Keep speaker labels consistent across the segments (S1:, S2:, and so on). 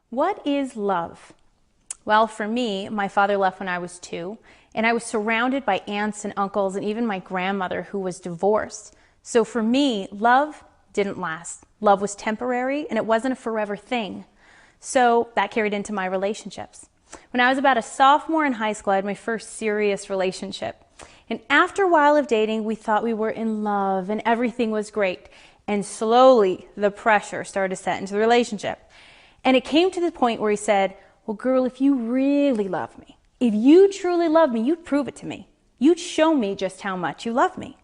S1: What is love? Well, for me, my father left when I was 2, and I was surrounded by aunts and uncles and even my grandmother who was divorced. So for me, love didn't last. Love was temporary, and it wasn't a forever thing. So that carried into my relationships. When I was about a sophomore in high school, I had my first serious relationship. And after a while of dating, we thought we were in love and everything was great. And slowly, the pressure started to set into the relationship. And it came to the point where he said, well, girl, if you really love me, if you truly love me, you'd prove it to me. You'd show me just how much you love me.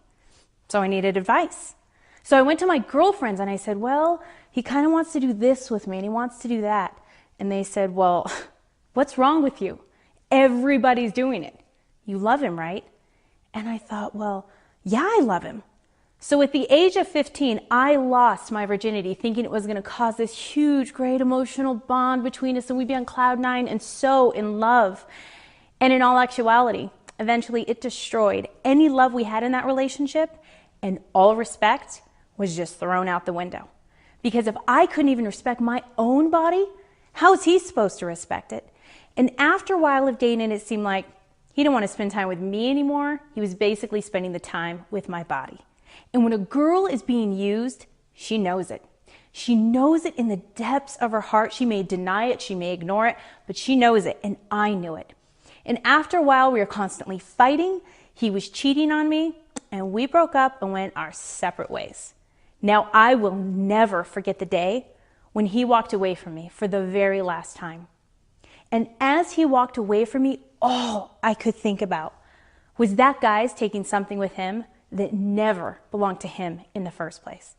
S1: So I needed advice. So I went to my girlfriends and I said, well, he kind of wants to do this with me and he wants to do that. And they said, well, what's wrong with you? Everybody's doing it. You love him, right? And I thought, well, yeah, I love him. So at the age of 15, I lost my virginity thinking it was going to cause this huge, great emotional bond between us and we'd be on cloud 9 and so in love. And in all actuality, eventually it destroyed any love we had in that relationship, and all respect was just thrown out the window. Because if I couldn't even respect my own body, how is he supposed to respect it? And after a while of dating, it seemed like he didn't want to spend time with me anymore. He was basically spending the time with my body. And when a girl is being used, she knows it. She knows it in the depths of her heart. She may deny it, she may ignore it, but she knows it, and I knew it. And after a while, we were constantly fighting. He was cheating on me, and we broke up and went our separate ways. Now, I will never forget the day when he walked away from me for the very last time. And as he walked away from me, all I could think about was that guy's taking something with him that never belonged to him in the first place.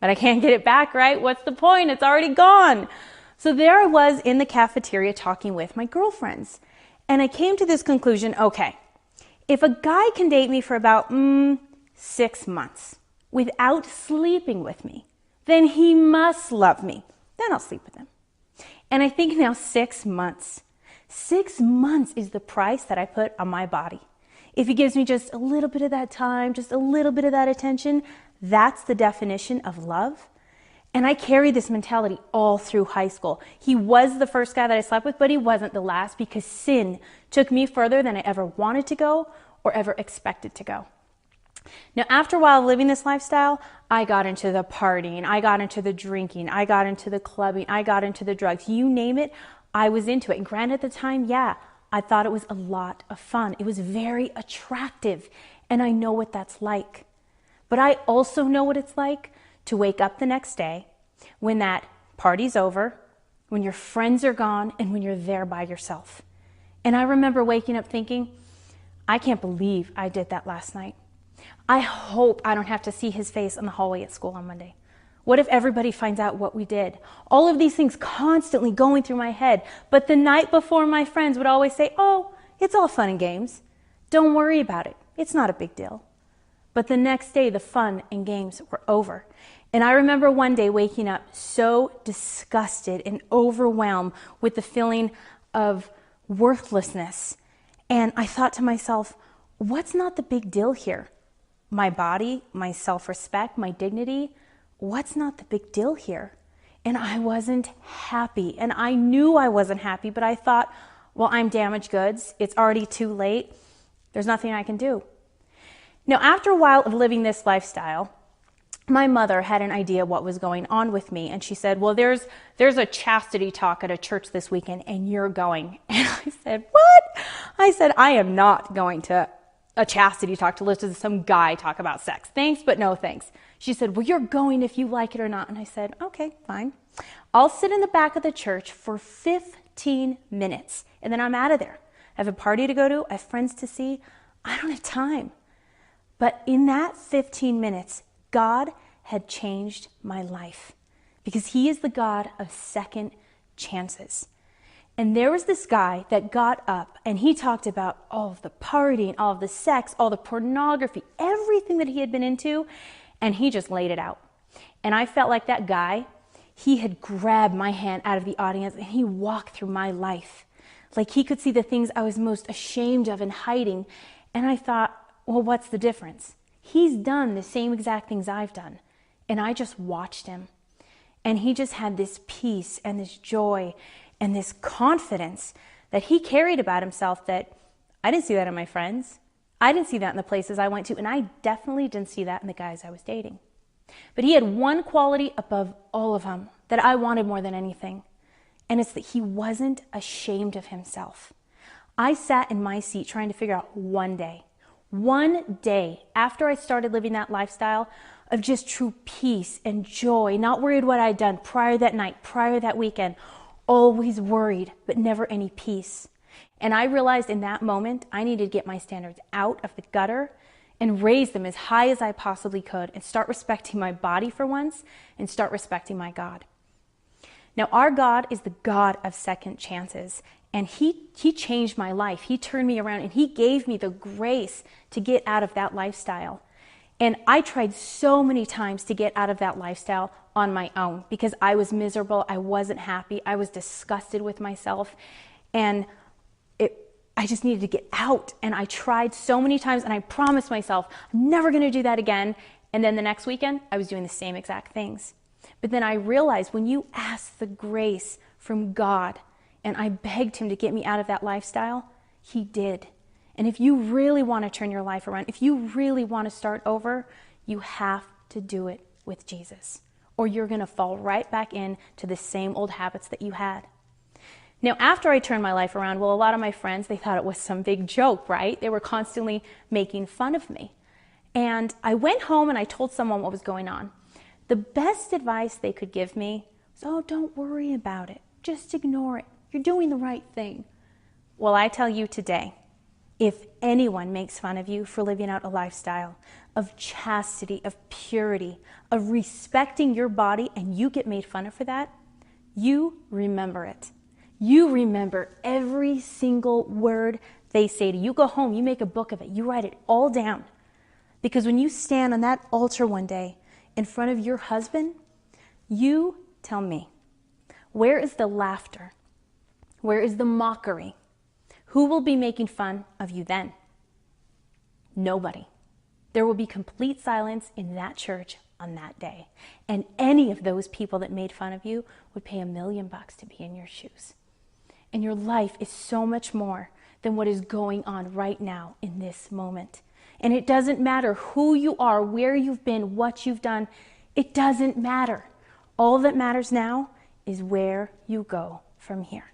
S1: But I can't get it back, right? What's the point? It's already gone. So there I was in the cafeteria talking with my girlfriends. And I came to this conclusion, okay, if a guy can date me for about 6 months without sleeping with me, then he must love me. Then I'll sleep with him. And I think now 6 months. 6 months is the price that I put on my body. If he gives me just a little bit of that time, just a little bit of that attention, that's the definition of love. And I carried this mentality all through high school. He was the first guy that I slept with, but he wasn't the last because sin took me further than I ever wanted to go or ever expected to go. Now, after a while of living this lifestyle, I got into the partying, I got into the drinking, I got into the clubbing, I got into the drugs. You name it, I was into it. And granted, at the time, yeah, I thought it was a lot of fun. It was very attractive, and I know what that's like. But I also know what it's like to wake up the next day when that party's over, when your friends are gone, and when you're there by yourself. And I remember waking up thinking, I can't believe I did that last night. I hope I don't have to see his face in the hallway at school on Monday. What if everybody finds out what we did? All of these things constantly going through my head. But the night before, my friends would always say, oh, it's all fun and games. Don't worry about it. It's not a big deal. But the next day, the fun and games were over. And I remember one day waking up so disgusted and overwhelmed with the feeling of worthlessness. And I thought to myself, what's not the big deal here? My body, my self-respect, my dignity, what's not the big deal here? And I wasn't happy. And I knew I wasn't happy, but I thought, well, I'm damaged goods. It's already too late. There's nothing I can do. Now, after a while of living this lifestyle, my mother had an idea what was going on with me. And she said, well, there's a chastity talk at a church this weekend and you're going. And I said, what? I said, I am not going to a chastity talk to listen to some guy talk about sex. Thanks, but no thanks. She said, well, you're going if you like it or not. And I said, okay, fine. I'll sit in the back of the church for 15 minutes and then I'm out of there. I have a party to go to. I have friends to see. I don't have time. But in that 15 minutes, God had changed my life because he is the God of second chances. And there was this guy that got up and he talked about all of the partying, all of the sex, all the pornography, everything that he had been into, and he just laid it out. And I felt like that guy, he had grabbed my hand out of the audience and he walked through my life. Like he could see the things I was most ashamed of and hiding. And I thought, well, what's the difference? He's done the same exact things I've done. And I just watched him. And he just had this peace and this joy and this confidence that he carried about himself that I didn't see that in my friends. I didn't see that in the places I went to, and I definitely didn't see that in the guys I was dating. But he had one quality above all of them that I wanted more than anything, and it's that he wasn't ashamed of himself. I sat in my seat trying to figure out one day after I started living that lifestyle of just true peace and joy, not worried what I'd done prior that night, prior that weekend, always worried, but never any peace. And I realized in that moment, I needed to get my standards out of the gutter and raise them as high as I possibly could and start respecting my body for once and start respecting my God. Now, our God is the God of second chances, and he changed my life. He turned me around, and he gave me the grace to get out of that lifestyle. And I tried so many times to get out of that lifestyle on my own because I was miserable. I wasn't happy. I was disgusted with myself, and I just needed to get out. And I tried so many times, and I promised myself, I'm never going to do that again. And then the next weekend, I was doing the same exact things. But then I realized when you ask the grace from God, and I begged him to get me out of that lifestyle, he did. And if you really want to turn your life around, if you really want to start over, you have to do it with Jesus, or you're going to fall right back into the same old habits that you had. Now, after I turned my life around, well, a lot of my friends, they thought it was some big joke, right? They were constantly making fun of me. And I went home and I told someone what was going on. The best advice they could give me was, oh, don't worry about it. Just ignore it. You're doing the right thing. Well, I tell you today, if anyone makes fun of you for living out a lifestyle of chastity, of purity, of respecting your body, and you get made fun of for that, you remember it. You remember every single word they say to you. You go home, you make a book of it, you write it all down. Because when you stand on that altar one day in front of your husband, you tell me, where is the laughter? Where is the mockery? Who will be making fun of you then? Nobody. There will be complete silence in that church on that day. And any of those people that made fun of you would pay $1 million to be in your shoes. And your life is so much more than what is going on right now in this moment. And it doesn't matter who you are, where you've been, what you've done. It doesn't matter. All that matters now is where you go from here.